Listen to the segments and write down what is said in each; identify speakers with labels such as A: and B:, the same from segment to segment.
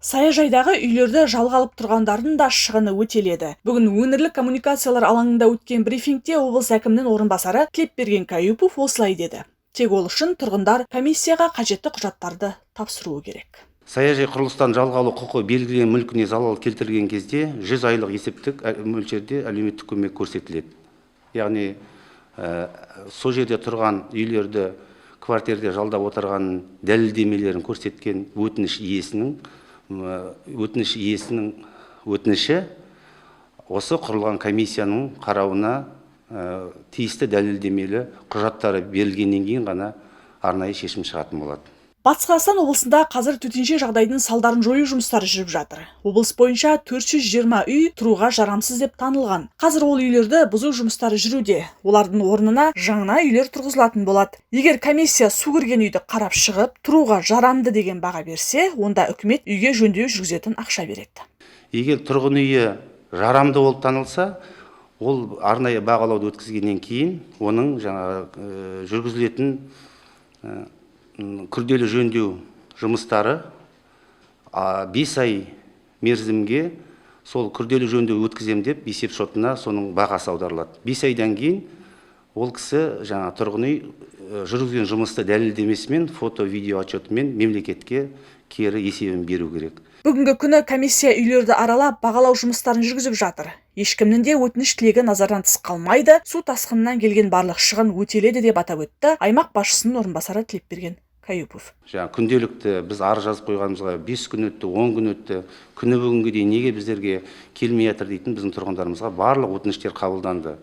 A: Саяжайдағы үйлерді жалға алып тұрғандардың да шығыны өтеледі. Бүгін өңірлік коммуникациялар алаңында өткен брифингте облыс әкімінің орынбасары Тілепберген Каюпов осылай деді. Тек ол үшін тұрғындар комиссияға қажетті құжаттарды тапсыруы керек.
B: Саяжай құрылыстан жалға алу құқы белгіленген мүлкіне залал келтірген кезде 100 айлық есептік мөлшерде әлеуметтік көмек көрсетіледі. Яғни сол жерде тұрған үйлерді квартирде жалдап отырған дәлелдемелерін көрсеткен өтініш иесінің өтініші осы құрылған комиссияның қарауына тиісті дәлелдемелі құжаттары берілгеннен кейін ғана арнайы шешім шығатын болады.
A: Батыс Қазақстан облысында қазір төтенше жағдайдың салдарын жою жұмыстары жүріп жатыр. Облыс бойынша 420 үй тұруға жарамсыз деп танылған. Қазір ол үйлерді бұзу жұмыстары жүруде. Олардың орнына жаңа үйлер тұрғызылатын болады. Егер комиссия су кірген үйді қарап шығып, тұруға жарамды деген баға берсе, онда үкімет үйге жөндеу жүргізетін ақша береді.
B: Егер тұрғын үйі жарамды болып танылса, ол арнайы бағалауды өткізгеннен кейін оның жүргізілетін күрделі жөндеу жұмыстары 5 ай мерзімге сол күрделі жөндеу өткізем деп есеп шотына соның бағасы аударылады. 5 айдан кейін ол кісі тұрғын үй жүргізген жұмысты дәлелдемесімен, фото, видео отчетымен мемлекетке кері есебін беру керек.
A: Бүгінгі күні комиссия үйлерді аралап, бағалау жұмыстарын жүргізіп жатыр. Ешкімнің де өтініш тілегі назардан тыс қалмайды, су тасқынынан келген барлық шығын өтеледі деп атап өтті аймақ басшысының орынбасары Тілепберген Каюпов.
B: Күнделікті біз арыз жазып қойғанымызға 5 күн өтті, 10 күн өтті, күні бүгінге дейін неге біздерге келмей жатыр дейтін біздің тұрғындарымызға барлық өтініштер қабылданды.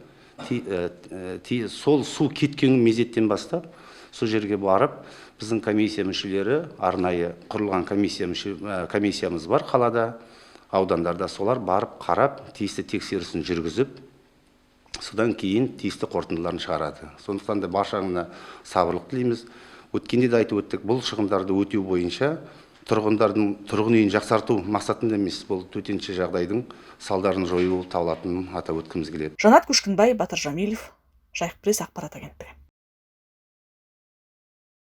B: Сол су кеткен мезеттен бастап, сол жерге барып, біздің комиссия мүшелері, арнайы құрылған комиссиямыз бар қалада, аудандарда, солар барып қарап, тиісті тексерісін жүргізіп, содан кейін тиісті қорытындыларын шығарады. Сондықтан да баршаңына сабырлық тілейміз. Өткенде де айтып өттік, бұл шығындарды өтеу бойынша тұрғындардың тұрғын үйін жақсарту мақсатында емес, бұл төтенше жағдайдың салдарын жою табылатынын атап өткіміз келеді.
A: Жанат Көшкінбай, Батыр Жамилов, Жайық пресс ақпарат агенттігі.